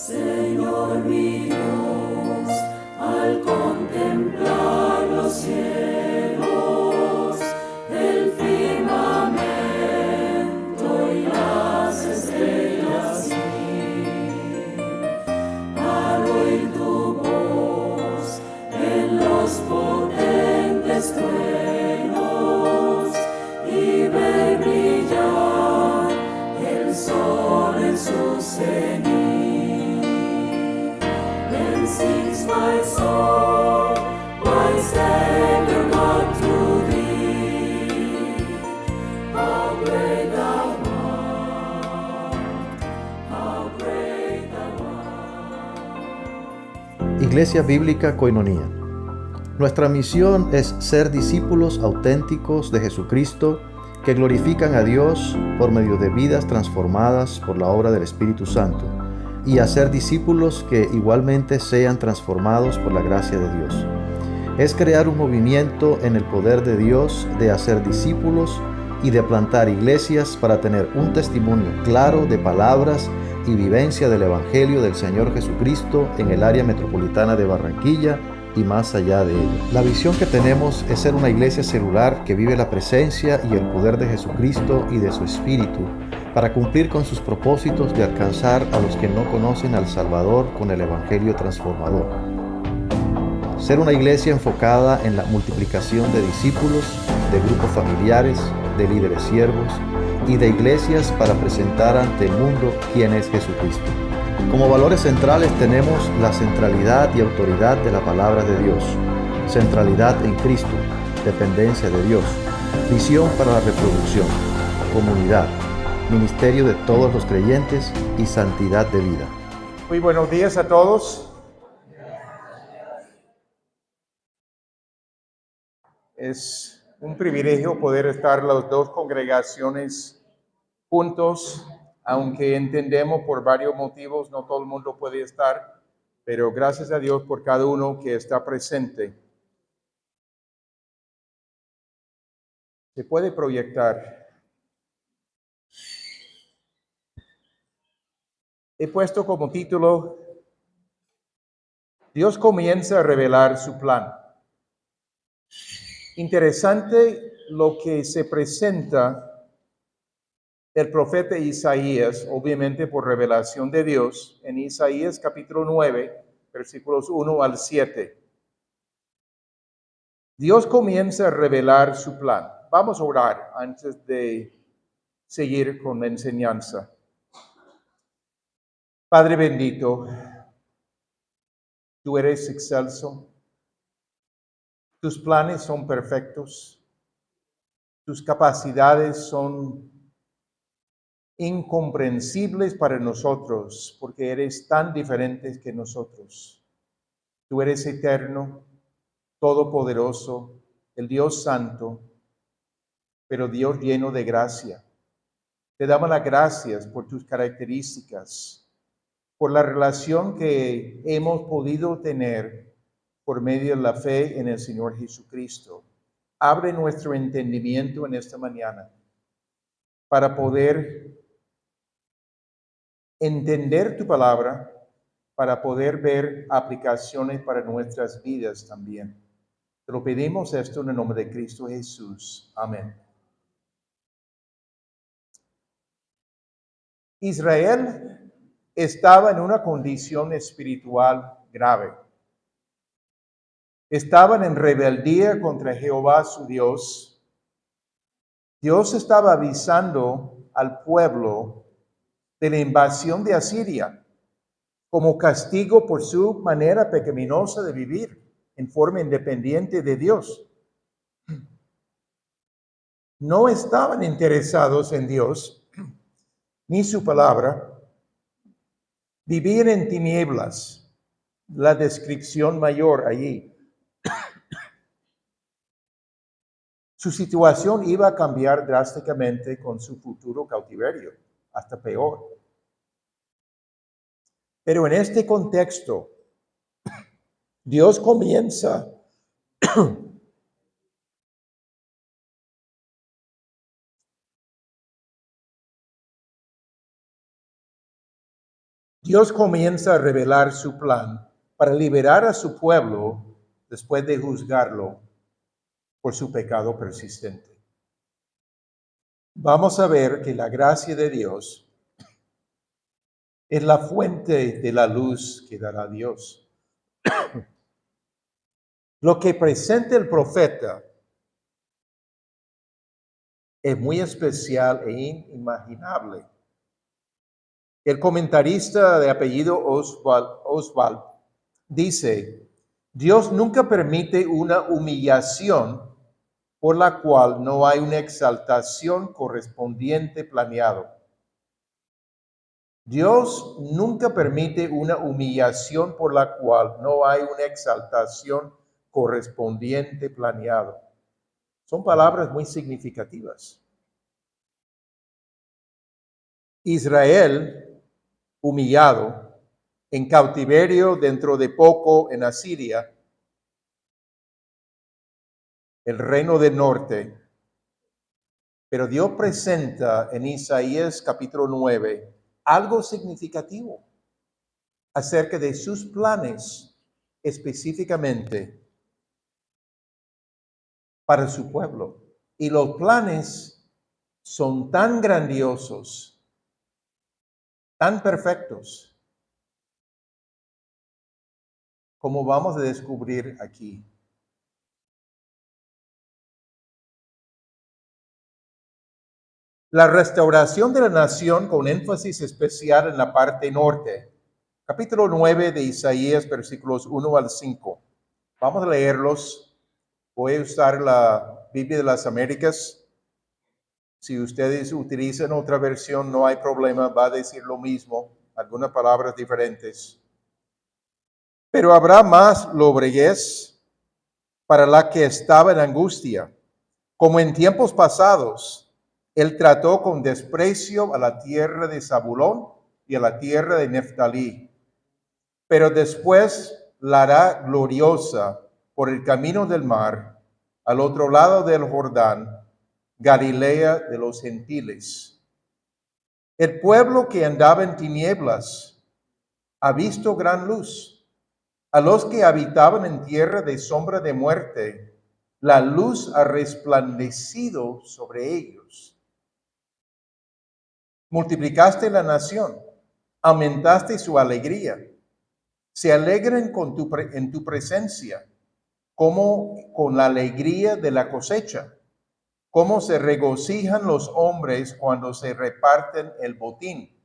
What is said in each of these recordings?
Señor mi Dios, al contemplar los cielos, el firmamento y las estrellas, al oír tu voz en los potentes truenos y ver brillar el sol en su cenit. Then sings my soul, my Savior God to thee. How great thou art, how great thou art. Iglesia Bíblica Koinonía. Nuestra misión es ser discípulos auténticos de Jesucristo que glorifican a Dios por medio de vidas transformadas por la obra del Espíritu Santo y hacer discípulos que igualmente sean transformados por la gracia de Dios. Es crear un movimiento en el poder de Dios de hacer discípulos y de plantar iglesias para tener un testimonio claro de palabras y vivencia del Evangelio del Señor Jesucristo en el área metropolitana de Barranquilla y más allá de ella. La visión que tenemos es ser una iglesia celular que vive la presencia y el poder de Jesucristo y de su Espíritu para cumplir con sus propósitos de alcanzar a los que no conocen al Salvador con el Evangelio transformador. Ser una iglesia enfocada en la multiplicación de discípulos, de grupos familiares, de líderes siervos y de iglesias para presentar ante el mundo quién es Jesucristo. Como valores centrales tenemos la centralidad y autoridad de la palabra de Dios, centralidad en Cristo, dependencia de Dios, visión para la reproducción, comunidad, ministerio de todos los creyentes y santidad de vida. Muy buenos días a todos. Es un privilegio poder estar las dos congregaciones juntos, aunque entendemos por varios motivos no todo el mundo puede estar, pero gracias a Dios por cada uno que está presente. Se puede proyectar. He puesto como título, Dios comienza a revelar su plan. Interesante lo que se presenta del profeta Isaías, obviamente por revelación de Dios, en Isaías capítulo 9, versículos 1 al 7. Dios comienza a revelar su plan. Vamos a orar antes de seguir con la enseñanza. Padre bendito, tú eres excelso, tus planes son perfectos, tus capacidades son incomprensibles para nosotros, porque eres tan diferente que nosotros. Tú eres eterno, todopoderoso, el Dios santo, pero Dios lleno de gracia. Te damos las gracias por tus características, por la relación que hemos podido tener por medio de la fe en el Señor Jesucristo. Abre nuestro entendimiento en esta mañana para poder entender tu palabra, para poder ver aplicaciones para nuestras vidas también. Te lo pedimos esto en el nombre de Cristo Jesús. Amén. Israel estaba en una condición espiritual grave. Estaban en rebeldía contra Jehová su Dios. Dios estaba avisando al pueblo de la invasión de Asiria como castigo por su manera pecaminosa de vivir en forma independiente de Dios. No estaban interesados en Dios ni su palabra. Vivían en tinieblas, la descripción mayor allí. Su situación iba a cambiar drásticamente con su futuro cautiverio, hasta peor. Pero en este contexto, Dios comienza Dios comienza a revelar su plan para liberar a su pueblo después de juzgarlo por su pecado persistente. Vamos a ver que la gracia de Dios es la fuente de la luz que dará Dios. Lo que presenta el profeta es muy especial e inimaginable. El comentarista de apellido Oswald dice, Dios nunca permite una humillación por la cual no hay una exaltación correspondiente planeado. Dios nunca permite una humillación por la cual no hay una exaltación correspondiente planeado. Son palabras muy significativas. Israel, humillado, en cautiverio dentro de poco en Asiria, el reino del norte. Pero Dios presenta en Isaías capítulo 9 algo significativo acerca de sus planes específicamente para su pueblo. Y los planes son tan grandiosos, tan perfectos, como vamos a descubrir aquí. La restauración de la nación con énfasis especial en la parte norte. Capítulo 9 de Isaías, versículos 1 al 5. Vamos a leerlos. Voy a usar la Biblia de las Américas. Si ustedes utilizan otra versión, no hay problema, va a decir lo mismo, algunas palabras diferentes. Pero habrá más lobreguez para la que estaba en angustia, como en tiempos pasados. Él trató con desprecio a la tierra de Zabulón y a la tierra de Neftalí. Pero después la hará gloriosa por el camino del mar, al otro lado del Jordán, Galilea de los gentiles. El pueblo que andaba en tinieblas ha visto gran luz. A los que habitaban en tierra de sombra de muerte, la luz ha resplandecido sobre ellos. Multiplicaste la nación, aumentaste su alegría. Se alegran en tu presencia, como con la alegría de la cosecha, como se regocijan los hombres cuando se reparten el botín.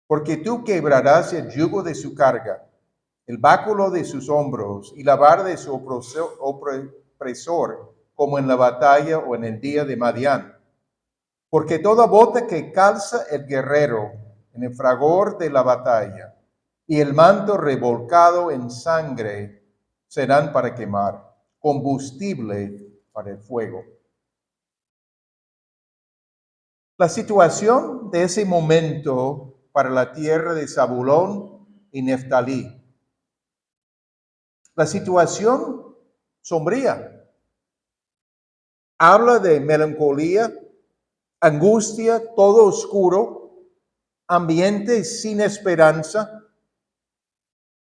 Porque tú quebrarás el yugo de su carga, el báculo de sus hombros y la vara de su opresor, como en la batalla o en el día de Madián. Porque toda bota que calza el guerrero en el fragor de la batalla y el manto revolcado en sangre serán para quemar, combustible para el fuego. La situación de ese momento para la tierra de Zabulón y Neftalí. La situación sombría. Habla de melancolía, angustia, todo oscuro, ambiente sin esperanza,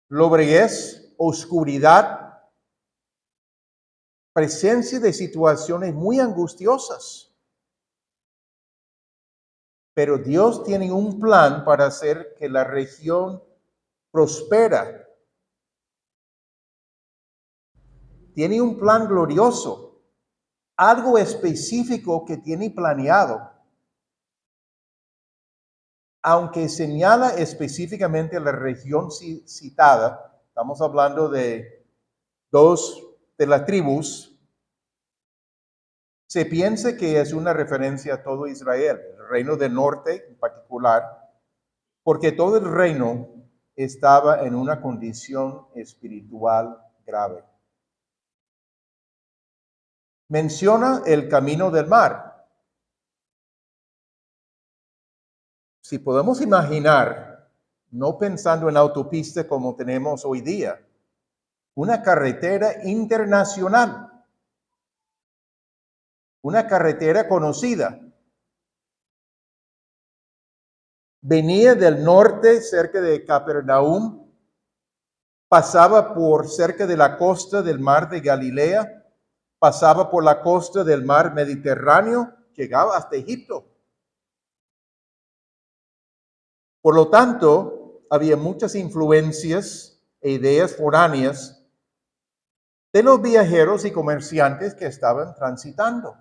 lobreguez, oscuridad, presencia de situaciones muy angustiosas. Pero Dios tiene un plan para hacer que la región prospera. Tiene un plan glorioso, algo específico que tiene planeado. Aunque señala específicamente la región citada, estamos hablando de dos de las tribus, se piensa que es una referencia a todo Israel, el reino del norte en particular, porque todo el reino estaba en una condición espiritual grave. Menciona el camino del mar. Si podemos imaginar, no pensando en autopista como tenemos hoy día, una carretera internacional, una carretera conocida, venía del norte, cerca de Capernaum, pasaba por cerca de la costa del mar de Galilea, pasaba por la costa del mar Mediterráneo, llegaba hasta Egipto. Por lo tanto, había muchas influencias e ideas foráneas de los viajeros y comerciantes que estaban transitando.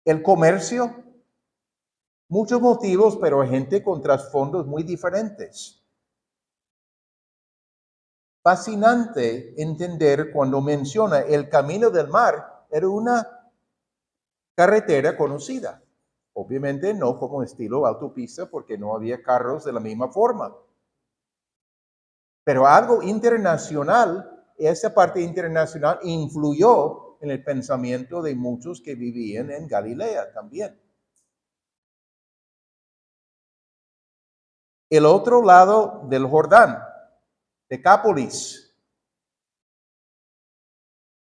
El comercio, muchos motivos, pero gente con trasfondos muy diferentes. Fascinante entender cuando menciona el camino del mar, era una carretera conocida. Obviamente no como estilo autopista porque no había carros de la misma forma. Pero algo internacional, esa parte internacional influyó en el pensamiento de muchos que vivían en Galilea también. El otro lado del Jordán, Decápolis.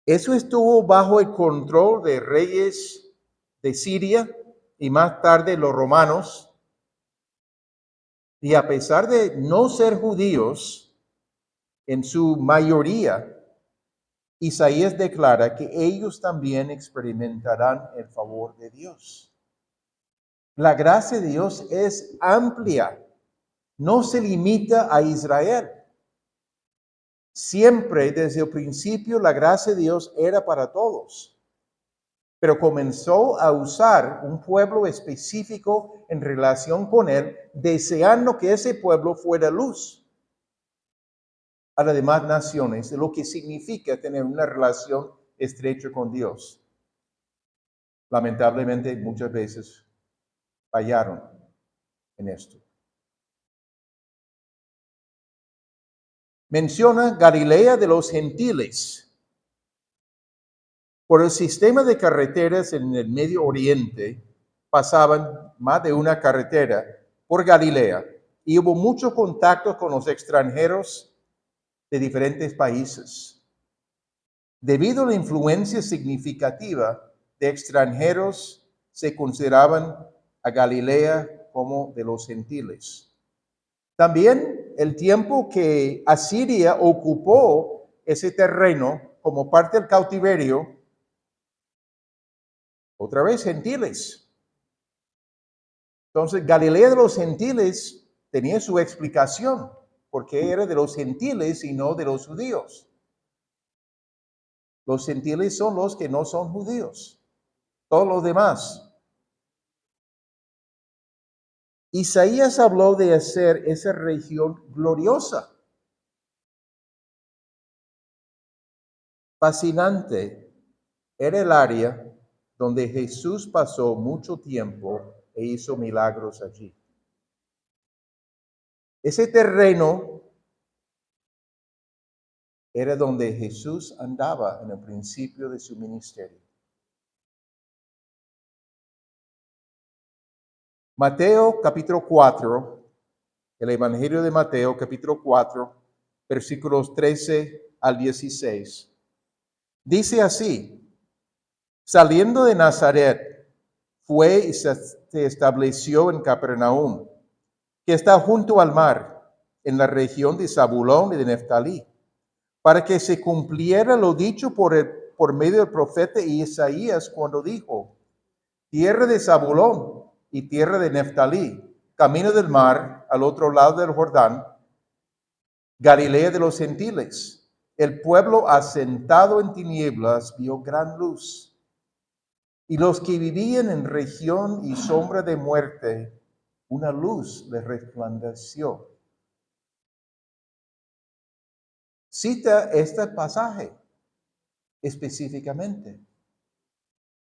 Eso estuvo bajo el control de reyes de Siria y más tarde los romanos. Y a pesar de no ser judíos, en su mayoría, Isaías declara que ellos también experimentarán el favor de Dios. La gracia de Dios es amplia, no se limita a Israel. Siempre, desde el principio, la gracia de Dios era para todos. Pero comenzó a usar un pueblo específico en relación con él, deseando que ese pueblo fuera luz a las demás naciones, de lo que significa tener una relación estrecha con Dios. Lamentablemente, muchas veces fallaron en esto. Menciona Galilea de los gentiles. Por el sistema de carreteras en el Medio Oriente, pasaban más de una carretera por Galilea y hubo mucho contacto con los extranjeros de diferentes países. Debido a la influencia significativa de extranjeros, se consideraban a Galilea como de los gentiles. También el tiempo que Asiria ocupó ese terreno como parte del cautiverio, otra vez gentiles. Entonces, Galilea de los gentiles tenía su explicación, porque era de los gentiles y no de los judíos. Los gentiles son los que no son judíos, todos los demás. Isaías habló de hacer esa región gloriosa. Fascinante. Era el área donde Jesús pasó mucho tiempo e hizo milagros allí. Ese terreno era donde Jesús andaba en el principio de su ministerio. Mateo capítulo 4, el Evangelio de Mateo capítulo 4, versículos 13 al 16. Dice así: saliendo de Nazaret, fue y se estableció en Capernaum, que está junto al mar, en la región de Zabulón y de Neftalí, para que se cumpliera lo dicho por medio del profeta Isaías cuando dijo: tierra de Zabulón y tierra de Neftalí, camino del mar, al otro lado del Jordán, Galilea de los gentiles. El pueblo asentado en tinieblas vio gran luz, y los que vivían en región y sombra de muerte, una luz les resplandeció. Cita este pasaje específicamente.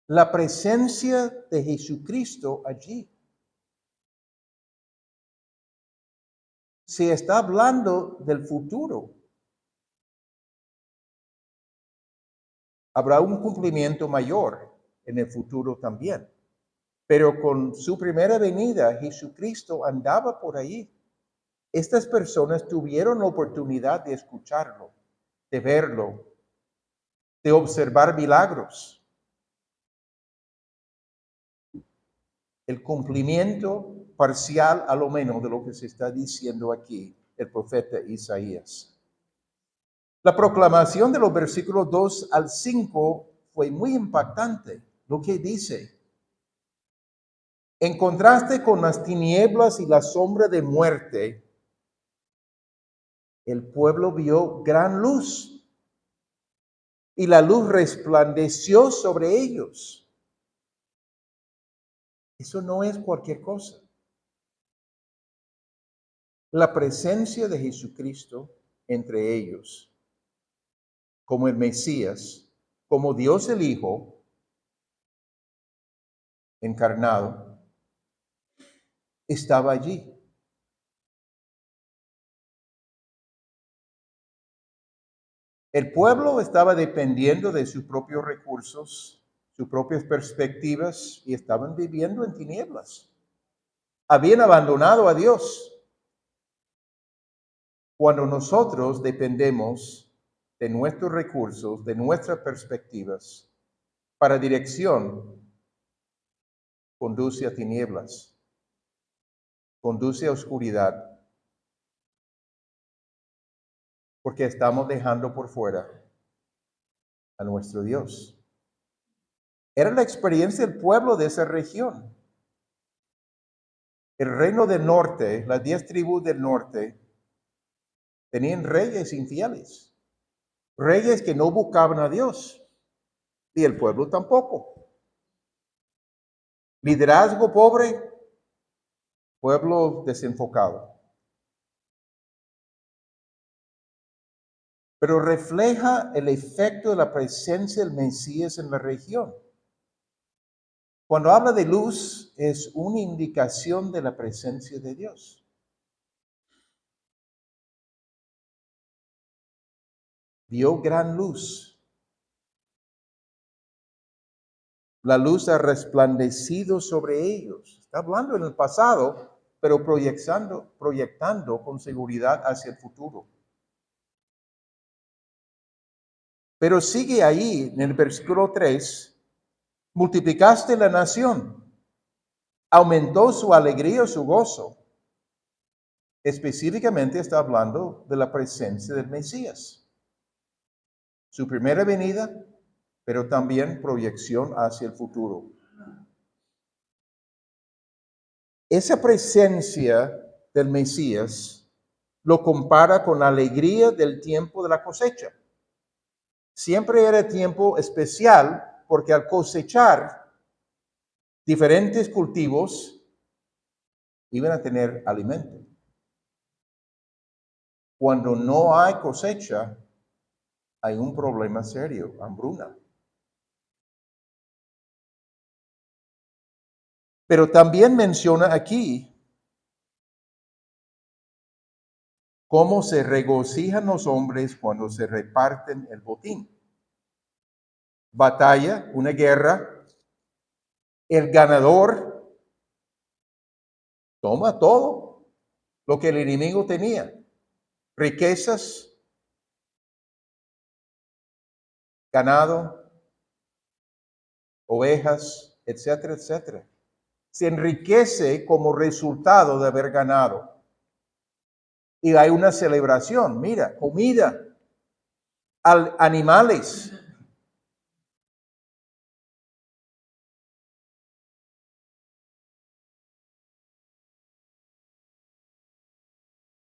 La presencia de Jesucristo allí. Se está hablando del futuro. Habrá un cumplimiento mayor en el futuro también. Pero con su primera venida, Jesucristo andaba por ahí. Estas personas tuvieron la oportunidad de escucharlo, de verlo, de observar milagros. el cumplimiento parcial a lo menos de lo que se está diciendo aquí el profeta Isaías. La proclamación de los versículos 2 al 5 fue muy impactante. Lo que dice: en contraste con las tinieblas y la sombra de muerte, el pueblo vio gran luz, y la luz resplandeció sobre ellos. Eso no es cualquier cosa. La presencia de Jesucristo entre ellos, como el Mesías, como Dios el Hijo encarnado, estaba allí. El pueblo estaba dependiendo de sus propios recursos, sus propias perspectivas, y estaban viviendo en tinieblas. Habían abandonado a Dios. Cuando nosotros dependemos de nuestros recursos, de nuestras perspectivas, para dirección, conduce a tinieblas, conduce a oscuridad, porque estamos dejando por fuera a nuestro Dios. Era la experiencia del pueblo de esa región. El reino del norte, las 10 tribus del norte, tenían reyes infieles, reyes que no buscaban a Dios, y el pueblo tampoco. Liderazgo pobre, pueblo desenfocado. Pero refleja el efecto de la presencia del Mesías en la región. Cuando habla de luz, es una indicación de la presencia de Dios. Vio gran luz. La luz ha resplandecido sobre ellos. Está hablando en el pasado, pero proyectando con seguridad hacia el futuro. Pero sigue ahí en el versículo 3, multiplicaste la nación, aumentó su alegría, su gozo. Específicamente está hablando de la presencia del Mesías. Su primera venida, pero también proyección hacia el futuro. Esa presencia del Mesías lo compara con la alegría del tiempo de la cosecha. Siempre era tiempo especial porque al cosechar diferentes cultivos iban a tener alimento. Cuando no hay cosecha, hay un problema serio, hambruna. Pero también menciona aquí cómo se regocijan los hombres cuando se reparten el botín. Batalla, una guerra, el ganador toma todo lo que el enemigo tenía, riquezas, ganado, ovejas, etcétera, etcétera. Se enriquece como resultado de haber ganado. Y hay una celebración, mira, comida, animales.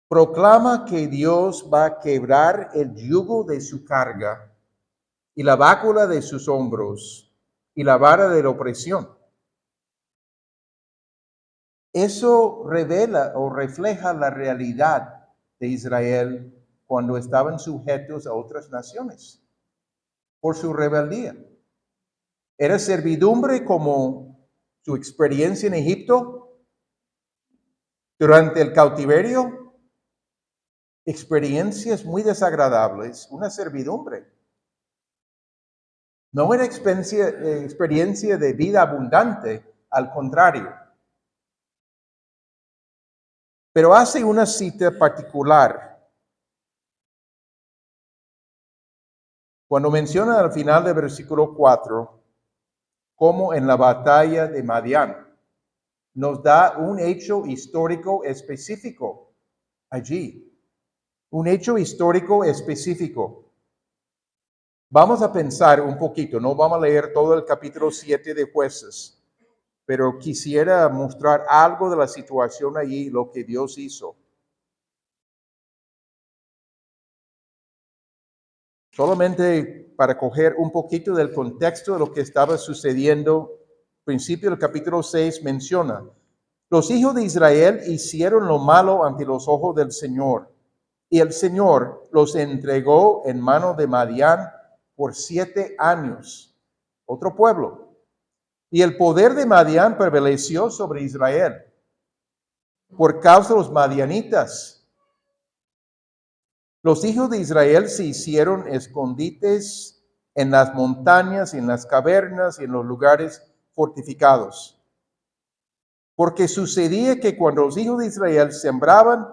Proclama que Dios va a quebrar el yugo de su carga y la bácula de sus hombros y la vara de la opresión. Eso revela o refleja la realidad de Israel cuando estaban sujetos a otras naciones por su rebeldía. Era servidumbre como su experiencia en Egipto durante el cautiverio, experiencias muy desagradables, una servidumbre. No era experiencia de vida abundante, al contrario. Pero hace una cita particular. Cuando menciona al final del versículo 4, como en la batalla de Madián. nos da un hecho histórico específico allí. Un hecho histórico específico. Vamos a pensar un poquito, no vamos a leer todo el capítulo 7 de Jueces, pero quisiera mostrar algo de la situación allí, lo que Dios hizo. Solamente para coger un poquito del contexto de lo que estaba sucediendo, principio del capítulo 6 menciona, los hijos de Israel hicieron lo malo ante los ojos del Señor, y el Señor los entregó en mano de Madián por 7 años, otro pueblo. Y el poder de Madián prevaleció sobre Israel por causa de los madianitas. Los hijos de Israel se hicieron escondites en las montañas, en las cavernas y en los lugares fortificados. Porque sucedía que cuando los hijos de Israel sembraban,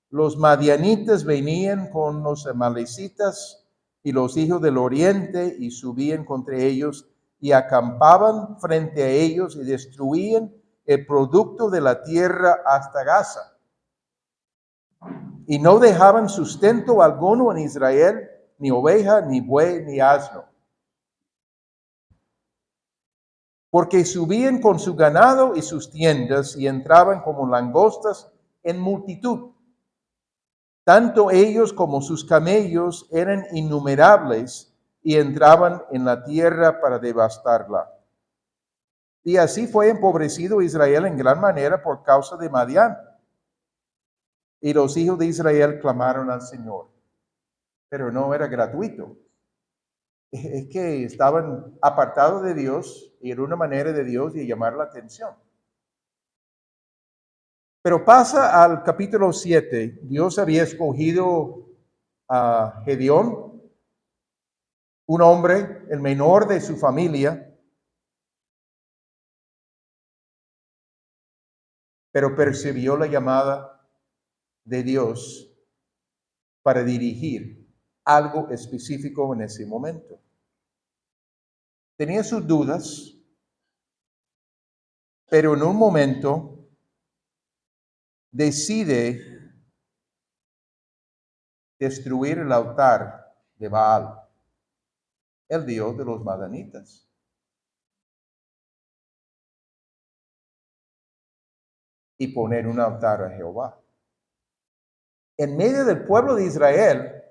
los madianitas venían con los amalecitas y los hijos del oriente y subían contra ellos y acampaban frente a ellos y destruían el producto de la tierra hasta Gaza. Y no dejaban sustento alguno en Israel, ni oveja, ni buey, ni asno. Porque subían con su ganado y sus tiendas y entraban como langostas en multitud. Tanto ellos como sus camellos eran innumerables y entraban en la tierra para devastarla. Y así fue empobrecido Israel en gran manera por causa de Madián. Y los hijos de Israel clamaron al Señor, pero no era gratuito. Es que estaban apartados de Dios y era una manera de Dios de llamar la atención. Pero pasa al capítulo 7. Dios había escogido a Gedeón, un hombre, el menor de su familia, pero percibió la llamada de Dios para dirigir algo específico en ese momento. Tenía sus dudas, pero en un momento decide destruir el altar de Baal, el dios de los madianitas. Y poner un altar a Jehová. En medio del pueblo de Israel,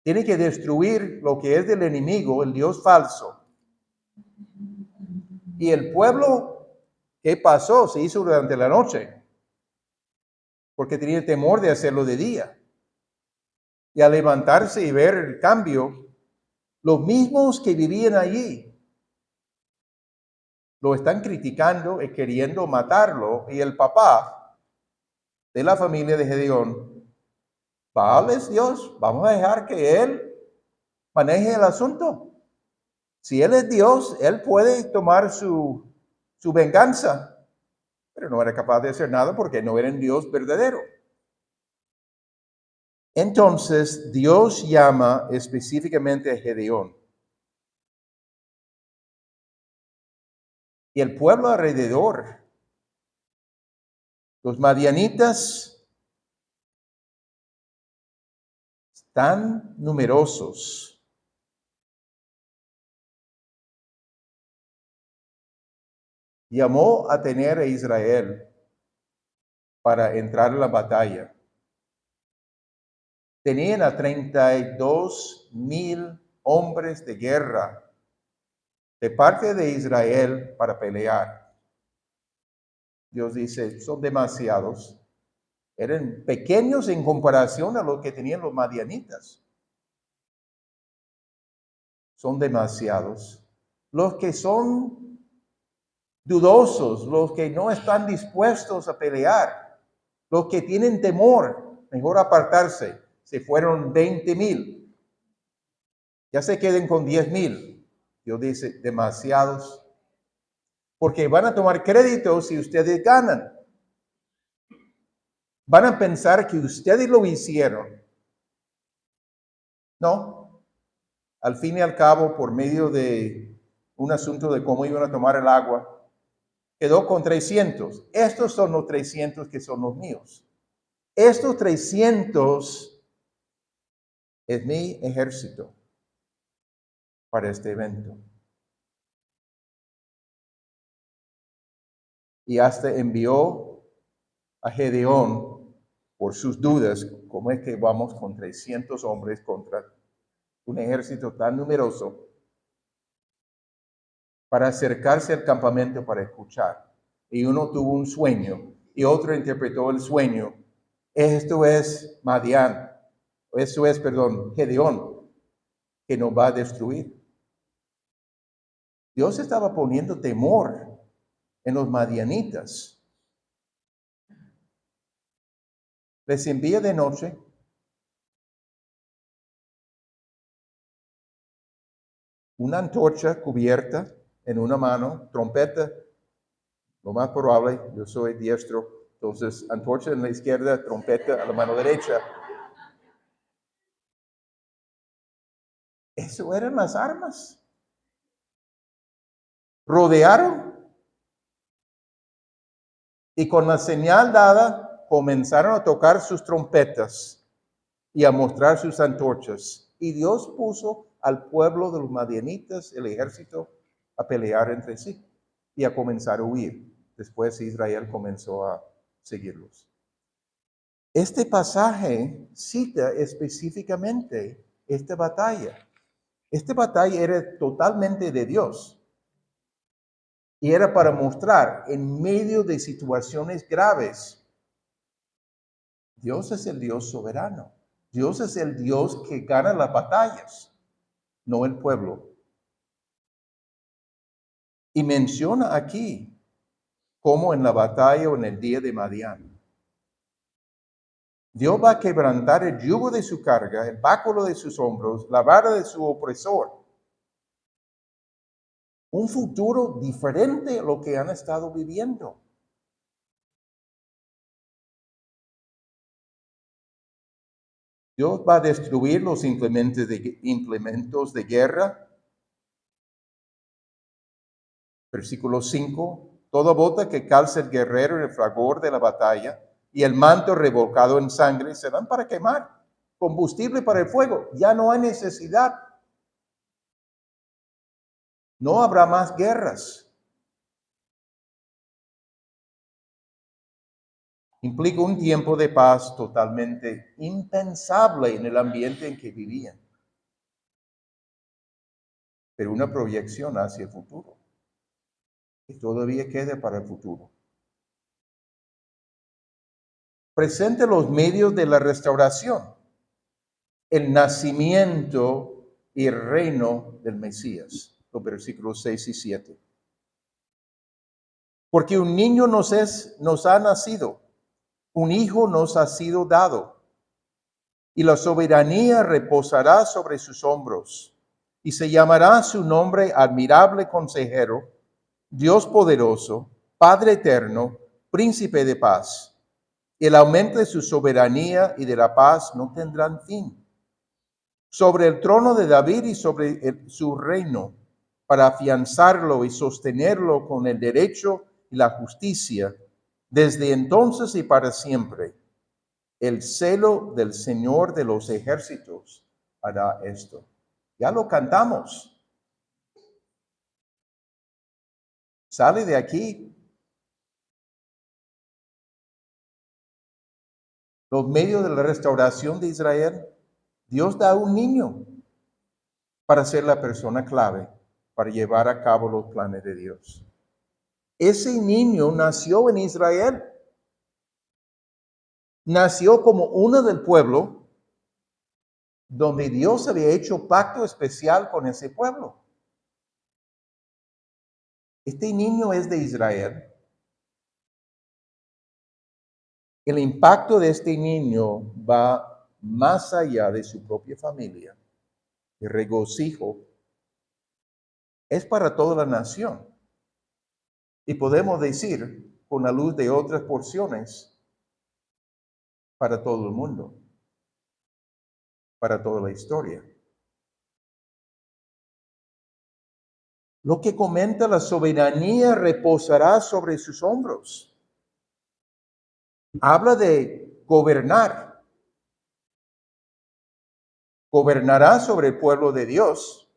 tiene que destruir lo que es del enemigo, el dios falso. Y el pueblo, ¿qué pasó? Se hizo durante la noche, porque tenía temor de hacerlo de día. Y al levantarse y ver el cambio, los mismos que vivían allí lo están criticando y queriendo matarlo. Y el papá de la familia de Gedeón, Baal es Dios, vamos a dejar que él maneje el asunto. Si él es Dios, él puede tomar su venganza, pero no era capaz de hacer nada porque no era un Dios verdadero. Entonces Dios llama específicamente a Gedeón. Y el pueblo alrededor, los madianitas, tan numerosos. Llamó a tener a Israel para entrar en la batalla. Tenían a 32,000 hombres de guerra de parte de Israel para pelear. Dios dice, son demasiados. Eran pequeños en comparación a lo que tenían los madianitas. Son demasiados. Los que son dudosos, los que no están dispuestos a pelear, los que tienen temor, mejor apartarse. Se fueron 20,000. Ya se queden con 10,000. Dios dice, demasiados. Porque van a tomar crédito si ustedes ganan. Van a pensar que ustedes lo hicieron. No. Al fin y al cabo, por medio de un asunto de cómo iban a tomar el agua, Quedó con 300. Estos son los 300 que son los míos. Estos 300 es mi ejército para este evento. Y hasta envió a Gedeón por sus dudas, ¿cómo es que vamos con 300 hombres contra un ejército tan numeroso? Para acercarse al campamento para escuchar. Y uno tuvo un sueño y otro interpretó el sueño. Esto es Madián, Gedeón, que nos va a destruir. Dios estaba poniendo temor en los madianitas. Les envía de noche una antorcha cubierta en una mano, trompeta, lo más probable, yo soy diestro, entonces antorcha en la izquierda, trompeta a la mano derecha. Eso eran las armas. Rodearon y con la señal dada comenzaron a tocar sus trompetas y a mostrar sus antorchas. Y Dios puso al pueblo de los madianitas, el ejército, a pelear entre sí y a comenzar a huir. Después Israel comenzó a seguirlos. Este pasaje cita específicamente esta batalla. Esta batalla era totalmente de Dios. Y era para mostrar en medio de situaciones graves, Dios es el Dios soberano. Dios es el Dios que gana las batallas, no el pueblo. Y menciona aquí como en la batalla o en el día de Madián. Dios va a quebrantar el yugo de su carga, el báculo de sus hombros, la vara de su opresor. Un futuro diferente a lo que han estado viviendo. Dios va a destruir los implementos de guerra. Versículo 5. Toda bota que calce el guerrero en el fragor de la batalla y el manto revolcado en sangre serán para quemar. Combustible para el fuego. Ya no hay necesidad. No habrá más guerras. Implica un tiempo de paz totalmente impensable en el ambiente en que vivían. Pero una proyección hacia el futuro. Que todavía queda para el futuro. Presenta los medios de la restauración. El nacimiento y el reino del Mesías. Los versículos 6 y 7. Porque un niño nos ha nacido, un hijo nos ha sido dado, y la soberanía reposará sobre sus hombros, y se llamará su nombre admirable consejero, Dios poderoso, Padre eterno, príncipe de paz. El aumento de su soberanía y de la paz no tendrán fin. Sobre el trono de David y sobre su reino, para afianzarlo y sostenerlo con el derecho y la justicia, desde entonces y para siempre. El celo del Señor de los ejércitos hará esto. Ya lo cantamos. Sale de aquí. Los medios de la restauración de Israel, Dios da un niño para ser la persona clave, para llevar a cabo los planes de Dios. Ese niño nació en Israel. Nació como uno del pueblo, donde Dios había hecho pacto especial con ese pueblo. Este niño es de Israel. El impacto de este niño va más allá de su propia familia. El regocijo es para toda la nación. Y podemos decir, con la luz de otras porciones, para todo el mundo, para toda la historia. lo que comenta la soberanía reposará sobre sus hombros. Habla de gobernar. Gobernará sobre el pueblo de Dios.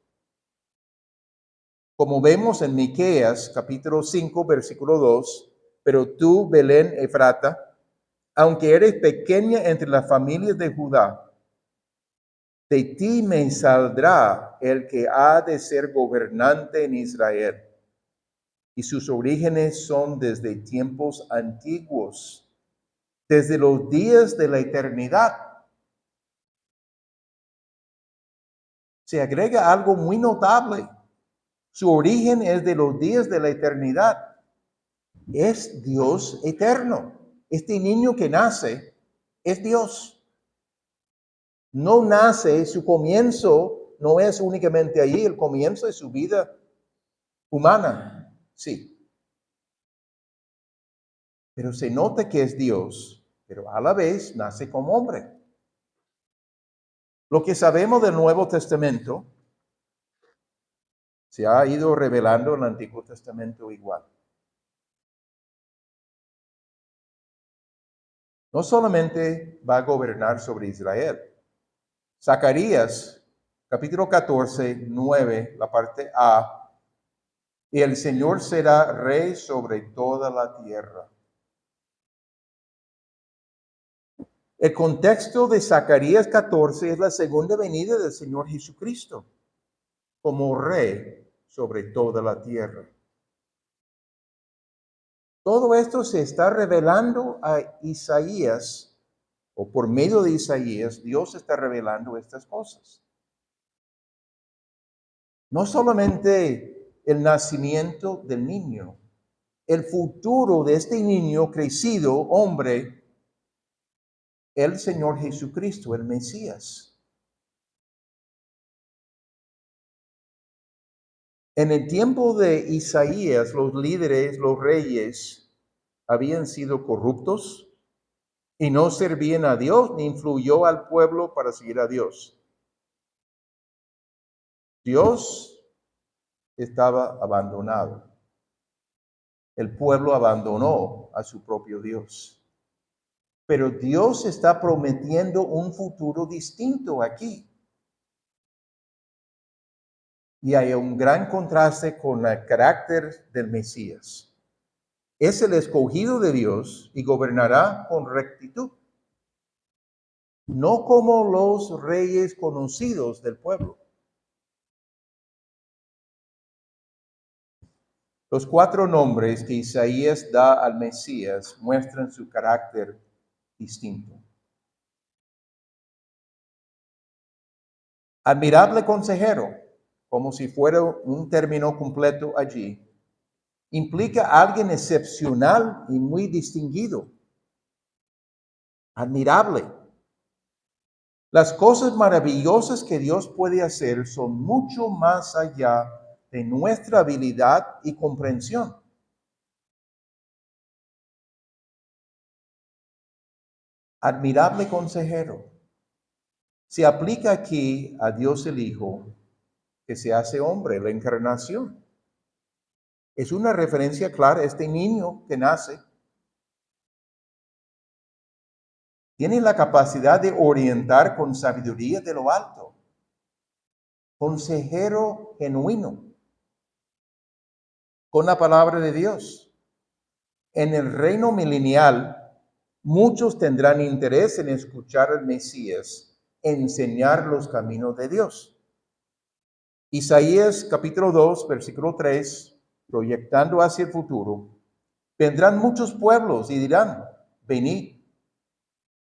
Como vemos en Miqueas, capítulo 5, versículo 2, pero tú, Belén Efrata, aunque eres pequeña entre las familias de Judá, de ti me saldrá el que ha de ser gobernante en Israel, y sus orígenes son desde tiempos antiguos, desde los días de la eternidad. Se agrega algo muy notable. Su origen es de los días de la eternidad. Es Dios eterno. Este niño que nace es Dios. No nace, su comienzo no es únicamente allí, el comienzo de su vida humana, sí. Pero se nota que es Dios, pero a la vez nace como hombre. Lo que sabemos del Nuevo Testamento se ha ido revelando en el Antiguo Testamento igual. No solamente va a gobernar sobre Israel. Zacarías, capítulo 14, 9, la parte A, y el Señor será rey sobre toda la tierra. El contexto de Zacarías 14 es la segunda venida del Señor Jesucristo como rey sobre toda la tierra. Todo esto se está revelando a Isaías, o por medio de Isaías, Dios está revelando estas cosas. No solamente el nacimiento del niño, el futuro de este niño crecido, hombre, el Señor Jesucristo, el Mesías. En el tiempo de Isaías, los líderes, los reyes, habían sido corruptos y no servían a Dios ni influyó al pueblo para seguir a Dios. Dios estaba abandonado. El pueblo abandonó a su propio Dios. Pero Dios está prometiendo un futuro distinto aquí. Y hay un gran contraste con el carácter del Mesías. Es el escogido de Dios y gobernará con rectitud. No como los reyes conocidos del pueblo. Los 4 nombres que Isaías da al Mesías muestran su carácter distinto. Admirable consejero, como si fuera un término completo allí, implica a alguien excepcional y muy distinguido. Admirable. Las cosas maravillosas que Dios puede hacer son mucho más allá de nuestra habilidad y comprensión. Admirable consejero. Se aplica aquí a Dios el Hijo, que se hace hombre, la encarnación. Es una referencia clara a este niño que nace. Tiene la capacidad de orientar con sabiduría de lo alto. Consejero genuino. Con la palabra de Dios. En el reino milenial, muchos tendrán interés en escuchar al Mesías enseñar los caminos de Dios. Isaías capítulo 2, versículo 3, proyectando hacia el futuro, vendrán muchos pueblos y dirán, venid,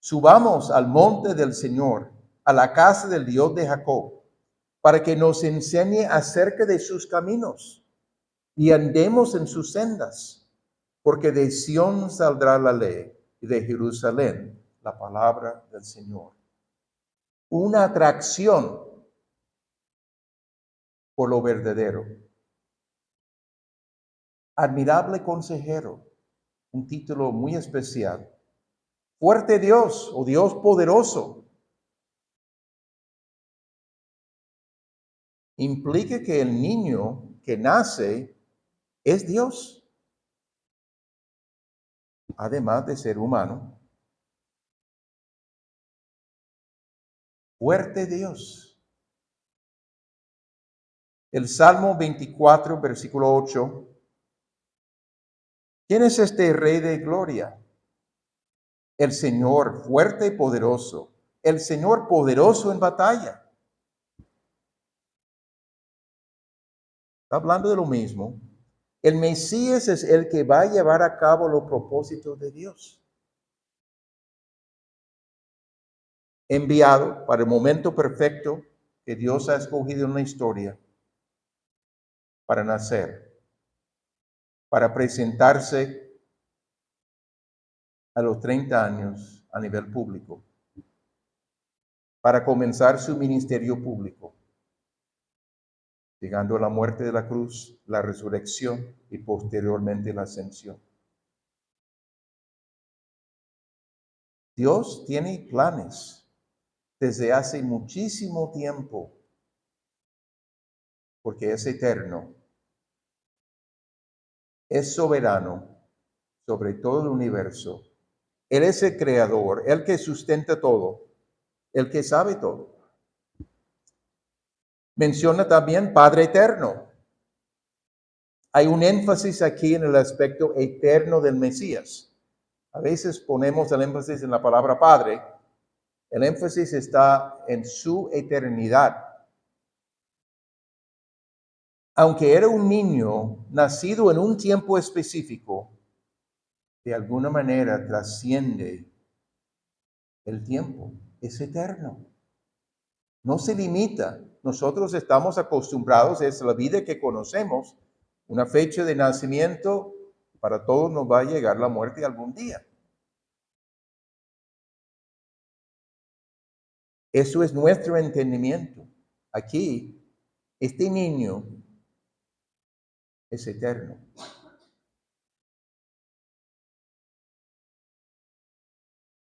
subamos al monte del Señor, a la casa del Dios de Jacob, para que nos enseñe acerca de sus caminos y andemos en sus sendas, porque de Sión saldrá la ley y de Jerusalén la palabra del Señor. Una atracción por lo verdadero. Admirable consejero, un título muy especial. Fuerte Dios o Dios poderoso. Implica que el niño que nace es Dios, además de ser humano. Fuerte Dios. El Salmo 24, versículo 8. ¿Quién es este Rey de gloria? El Señor fuerte y poderoso, el Señor poderoso en batalla. Está hablando de lo mismo. El Mesías es el que va a llevar a cabo los propósitos de Dios. Enviado para el momento perfecto que Dios ha escogido en la historia para nacer, para presentarse a los 30 años a nivel público, para comenzar su ministerio público, llegando a la muerte de la cruz, la resurrección y posteriormente la ascensión. Dios tiene planes desde hace muchísimo tiempo, porque es eterno, es soberano sobre todo el universo. Él es el creador, el que sustenta todo, el que sabe todo. Menciona también Padre eterno. Hay un énfasis aquí en el aspecto eterno del Mesías. A veces ponemos el énfasis en la palabra Padre. El énfasis está en su eternidad. Aunque era un niño nacido en un tiempo específico, de alguna manera trasciende el tiempo. Es eterno. No se limita. Nosotros estamos acostumbrados, es la vida que conocemos, una fecha de nacimiento, para todos nos va a llegar la muerte algún día. Eso es nuestro entendimiento. Aquí, este niño es eterno.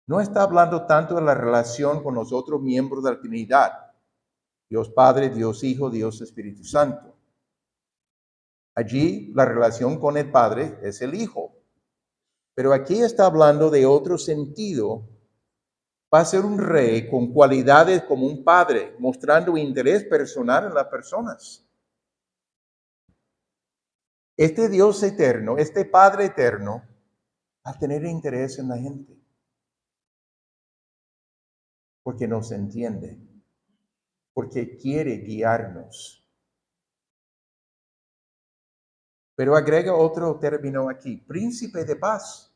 No está hablando tanto de la relación con los otros miembros de la Trinidad, Dios Padre, Dios Hijo, Dios Espíritu Santo. Allí la relación con el Padre es el Hijo. Pero aquí está hablando de otro sentido. Va a ser un rey con cualidades como un padre, mostrando interés personal en las personas. Este Dios eterno, este Padre eterno, va a tener interés en la gente. Porque nos entiende. Porque quiere guiarnos. Pero agrega otro término aquí, príncipe de paz.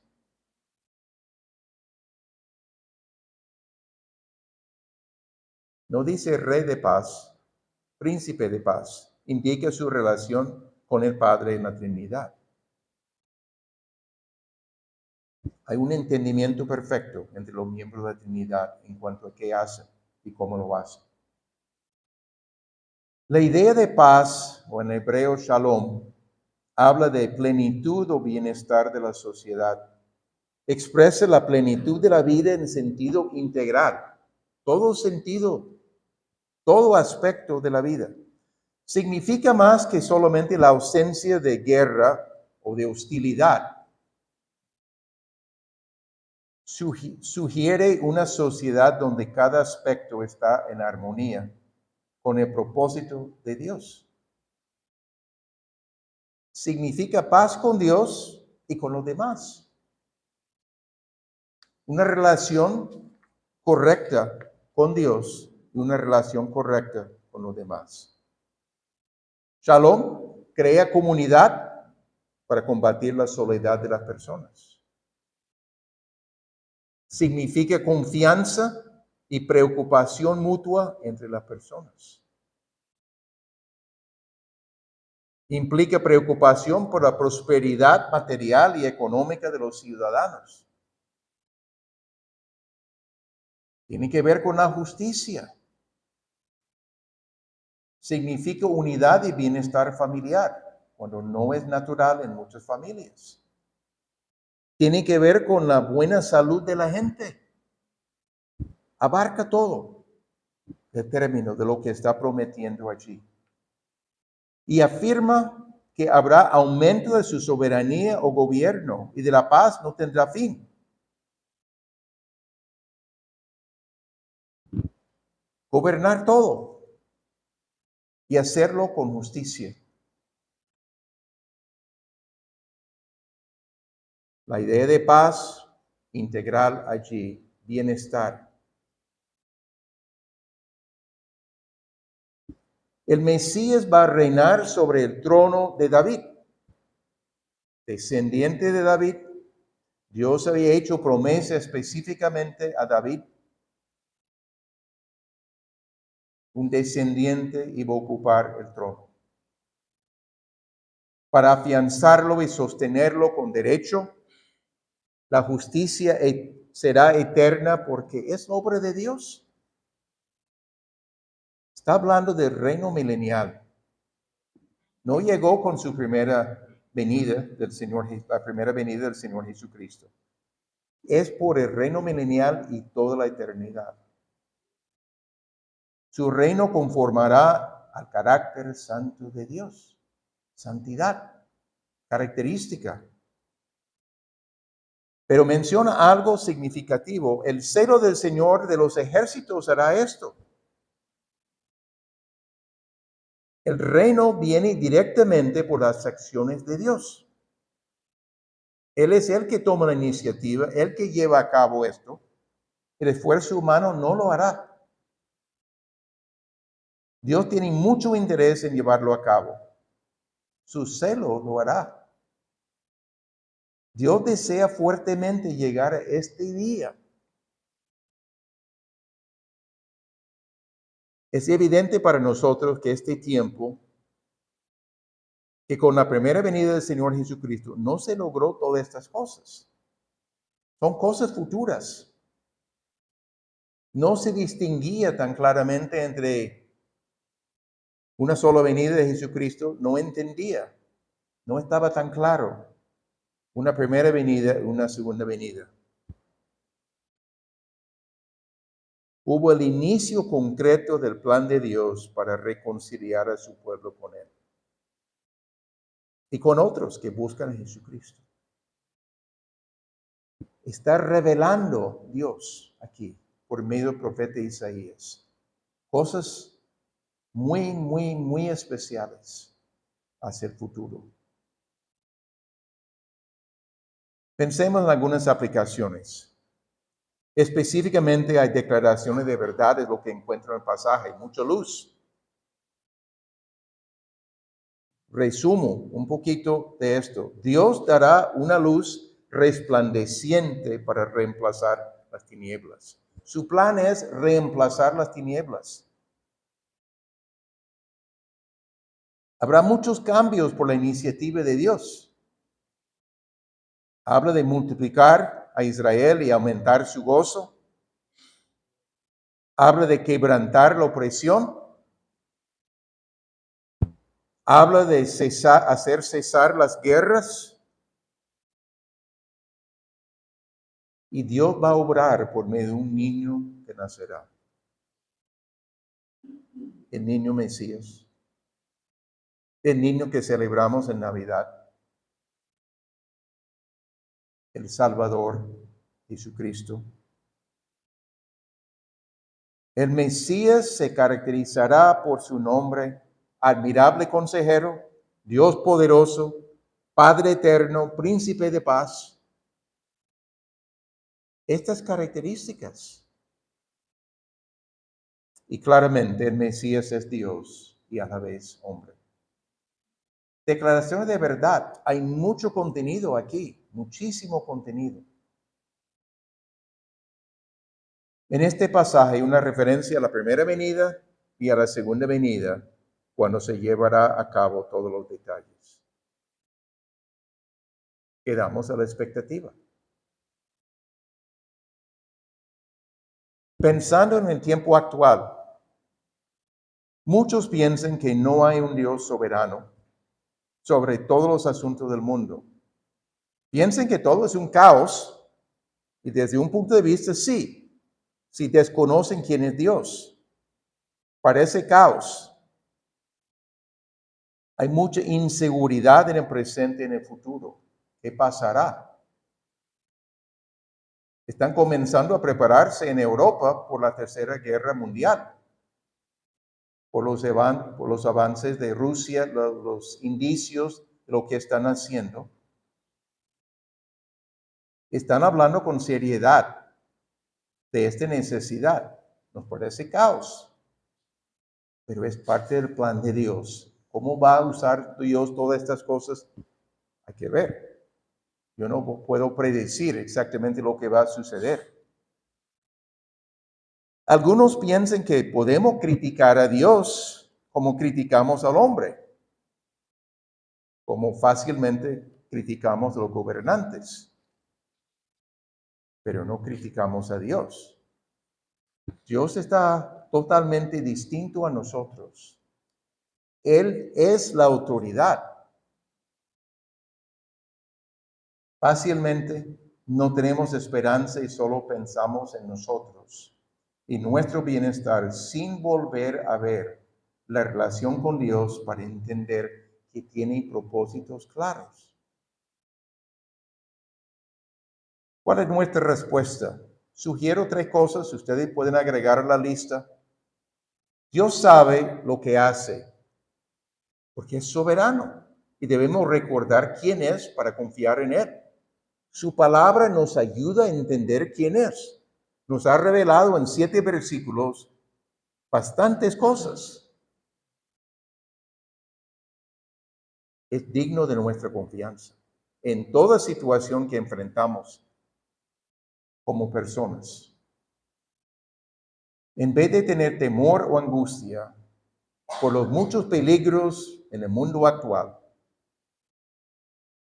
No dice rey de paz, príncipe de paz. Indica su relación con el Padre en la Trinidad. Hay un entendimiento perfecto entre los miembros de la Trinidad en cuanto a qué hacen y cómo lo hacen. La idea de paz, o en hebreo shalom, habla de plenitud o bienestar de la sociedad. Expresa la plenitud de la vida en sentido integral. Todo sentido, todo aspecto de la vida. Significa más que solamente la ausencia de guerra o de hostilidad. Sugiere una sociedad donde cada aspecto está en armonía con el propósito de Dios. Significa paz con Dios y con los demás. Una relación correcta con Dios y una relación correcta con los demás. Shalom crea comunidad para combatir la soledad de las personas. Significa confianza y preocupación mutua entre las personas. Implica preocupación por la prosperidad material y económica de los ciudadanos. Tiene que ver con la justicia. Significa unidad y bienestar familiar, cuando no es natural en muchas familias. Tiene que ver con la buena salud de la gente. Abarca todo el término de lo que está prometiendo allí. y afirma que habrá aumento de su soberanía o gobierno y de la paz no tendrá fin. Gobernar todo y hacerlo con justicia. La idea de paz integral allí, bienestar. El Mesías va a reinar sobre el trono de David. Descendiente de David, Dios había hecho promesa específicamente a David. Un descendiente iba a ocupar el trono. Para afianzarlo y sostenerlo con derecho, la justicia será eterna porque es obra de Dios. Está hablando del reino milenial. No llegó con su primera venida del Señor, la primera venida del Señor Jesucristo. Es por el reino milenial y toda la eternidad. Su reino conformará al carácter santo de Dios. Santidad, característica. Pero menciona algo significativo. El celo del Señor de los ejércitos hará esto. El reino viene directamente por las acciones de Dios. Él es el que toma la iniciativa, el que lleva a cabo esto. El esfuerzo humano no lo hará. Dios tiene mucho interés en llevarlo a cabo. Su celo lo hará. Dios desea fuertemente llegar a este día. Es evidente para nosotros que este tiempo, que con la primera venida del Señor Jesucristo, no se logró todas estas cosas. Son cosas futuras. No se distinguía tan claramente entre una sola venida de Jesucristo, no entendía, no estaba tan claro. Una primera venida y una segunda venida. Hubo el inicio concreto del plan de Dios para reconciliar a su pueblo con Él. Y con otros que buscan a Jesucristo. Está revelando Dios aquí por medio del profeta Isaías. Cosas muy especiales hacia el futuro. Pensemos en algunas aplicaciones. Específicamente hay declaraciones de verdad, es lo que encuentro en el pasaje, mucha luz. Resumo un poquito de esto. Dios dará una luz resplandeciente para reemplazar las tinieblas. Su plan es reemplazar las tinieblas. Habrá muchos cambios por la iniciativa de Dios. Habla de multiplicar a Israel y aumentar su gozo. Habla de quebrantar la opresión. Habla de hacer cesar las guerras. Y Dios va a obrar por medio de un niño que nacerá. El niño Mesías. El niño que celebramos en Navidad. El Salvador, Jesucristo. El Mesías se caracterizará por su nombre, admirable consejero, Dios poderoso, Padre eterno, príncipe de paz. Estas características. Y claramente el Mesías es Dios y a la vez hombre. Declaraciones de verdad. Hay mucho contenido aquí, muchísimo contenido. En este pasaje hay una referencia a la primera venida y a la segunda venida, cuando se llevará a cabo todos los detalles. Quedamos a la expectativa. Pensando en el tiempo actual, muchos piensan que no hay un Dios soberano sobre todos los asuntos del mundo. Piensan que todo es un caos y desde un punto de vista sí, si desconocen quién es Dios. Parece caos. Hay mucha inseguridad en el presente y en el futuro. ¿Qué pasará? Están comenzando a prepararse en Europa por la Tercera Guerra Mundial, por los avances de Rusia, los indicios de lo que están haciendo. Están hablando con seriedad de esta necesidad. Nos parece caos, pero es parte del plan de Dios. ¿Cómo va a usar Dios todas estas cosas? Hay que ver. Yo no puedo predecir exactamente lo que va a suceder. Algunos piensan que podemos criticar a Dios como criticamos al hombre, como fácilmente criticamos a los gobernantes, pero no criticamos a Dios. Dios está totalmente distinto a nosotros. Él es la autoridad. Fácilmente no tenemos esperanza y solo pensamos en nosotros y nuestro bienestar sin volver a ver la relación con Dios para entender que tiene propósitos claros. ¿Cuál es nuestra respuesta? Sugiero 3 cosas, ustedes pueden agregar a la lista. Dios sabe lo que hace, porque es soberano y debemos recordar quién es para confiar en Él. Su palabra nos ayuda a entender quién es. Nos ha revelado en 7 versículos bastantes cosas. Es digno de nuestra confianza en toda situación que enfrentamos como personas. En vez de tener temor o angustia por los muchos peligros en el mundo actual,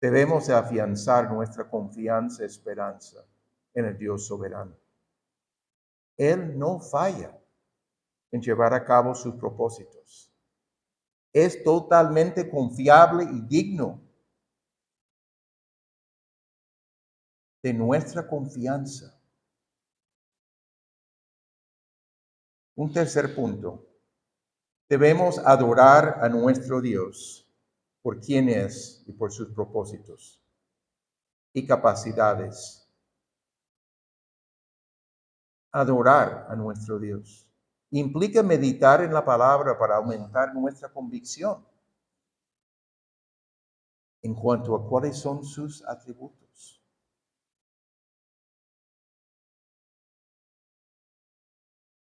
debemos afianzar nuestra confianza y esperanza en el Dios soberano. Él no falla en llevar a cabo sus propósitos. Es totalmente confiable y digno de nuestra confianza. Un tercer punto. Debemos adorar a nuestro Dios por quién es y por sus propósitos y capacidades. Adorar a nuestro Dios implica meditar en la palabra para aumentar nuestra convicción en cuanto a cuáles son sus atributos.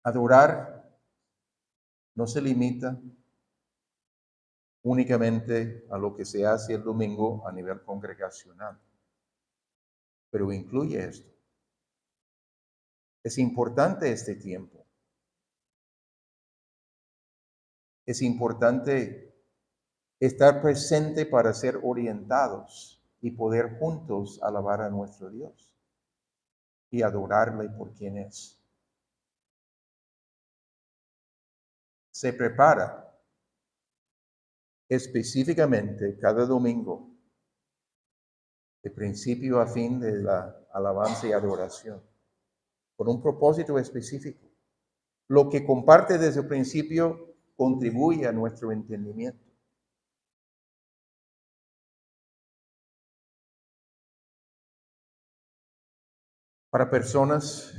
Adorar no se limita únicamente a lo que se hace el domingo a nivel congregacional, pero incluye esto. Es importante este tiempo. Es importante estar presente para ser orientados y poder juntos alabar a nuestro Dios y adorarle por quien es. Se prepara específicamente cada domingo, de principio a fin, de la alabanza y adoración, con un propósito específico. Lo que comparte desde el principio contribuye a nuestro entendimiento. Para personas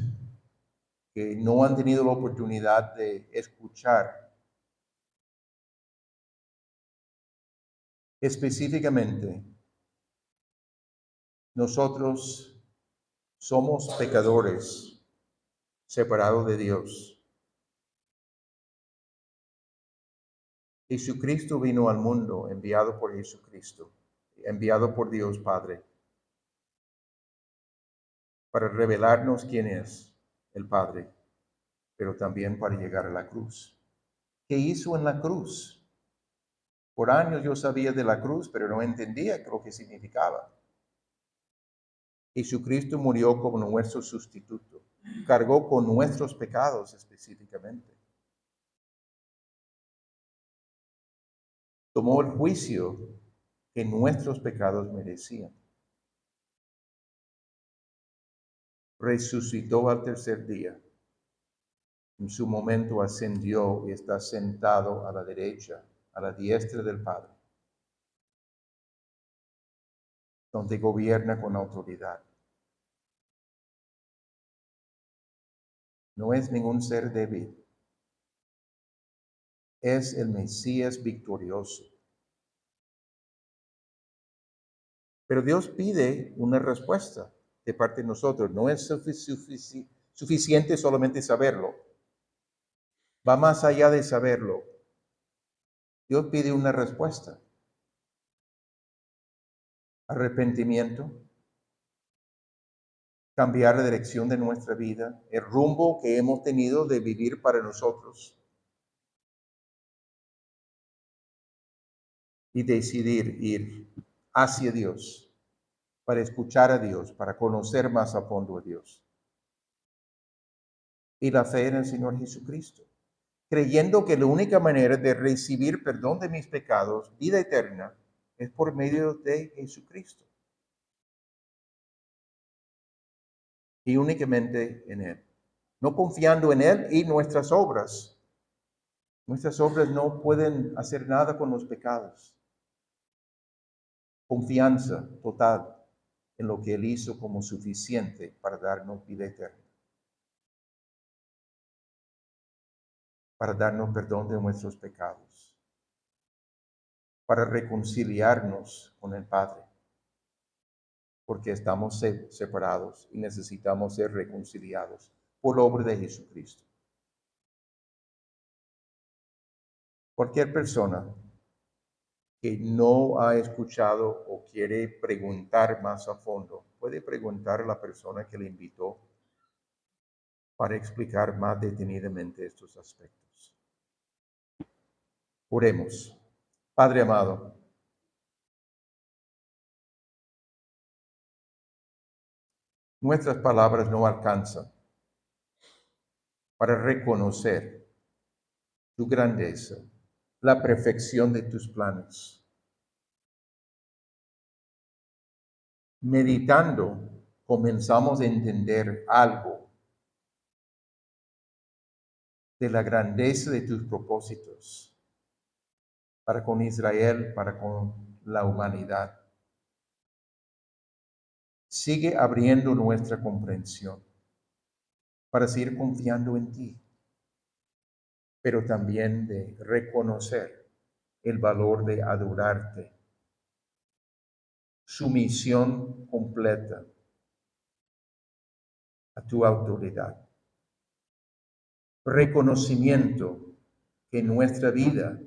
que no han tenido la oportunidad de escuchar específicamente, nosotros somos pecadores separados de Dios. Jesucristo vino al mundo, enviado por Jesucristo, enviado por Dios Padre, para revelarnos quién es el Padre, pero también para llegar a la cruz. ¿Qué hizo en la cruz? Por años yo sabía de la cruz, pero no entendía lo que significaba. Jesucristo murió como nuestro sustituto, cargó con nuestros pecados específicamente. Tomó el juicio que nuestros pecados merecían. Resucitó al tercer día. En su momento ascendió y está sentado a la derecha, a la diestra del Padre. donde gobierna con autoridad. No es ningún ser débil. Es el Mesías victorioso. Pero Dios pide una respuesta de parte de nosotros. No es suficiente solamente saberlo. Va más allá de saberlo. Dios pide una respuesta. Arrepentimiento. Cambiar la dirección de nuestra vida. El rumbo que hemos tenido de vivir para nosotros. Y decidir ir hacia Dios, para escuchar a Dios, para conocer más a fondo a Dios. Y la fe en el Señor Jesucristo, creyendo que la única manera de recibir perdón de mis pecados, vida eterna, es por medio de Jesucristo. Y únicamente en Él. No confiando en Él y nuestras obras. Nuestras obras no pueden hacer nada con los pecados. Confianza total en lo que Él hizo como suficiente para darnos vida eterna. Para darnos perdón de nuestros pecados. Para reconciliarnos con el Padre. Porque estamos separados y necesitamos ser reconciliados por la obra de Jesucristo. Cualquier persona que no ha escuchado o quiere preguntar más a fondo, puede preguntar a la persona que le invitó para explicar más detenidamente estos aspectos. Oremos. Padre amado, nuestras palabras no alcanzan para reconocer tu grandeza, la perfección de tus planes. Meditando, comenzamos a entender algo de la grandeza de tus propósitos para con Israel, para con la humanidad. Sigue abriendo nuestra comprensión para seguir confiando en ti, pero también de reconocer el valor de adorarte, sumisión completa a tu autoridad, reconocimiento que nuestra vida,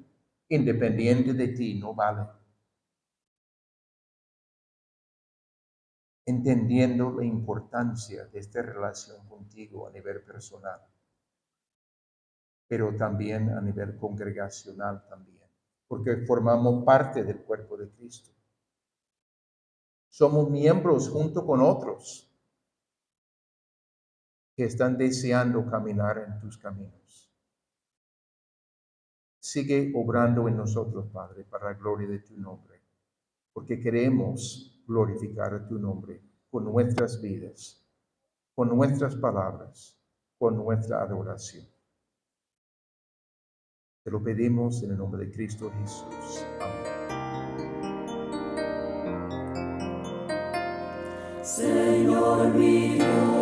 independiente de ti, no vale. Entendiendo la importancia de esta relación contigo a nivel personal, pero también a nivel congregacional también, porque formamos parte del cuerpo de Cristo. Somos miembros junto con otros que están deseando caminar en tus caminos. Sigue obrando en nosotros, Padre, para la gloria de tu nombre, porque queremos glorificar a tu nombre con nuestras vidas, con nuestras palabras, con nuestra adoración. Te lo pedimos en el nombre de Cristo Jesús. Amén. Señor mi Dios.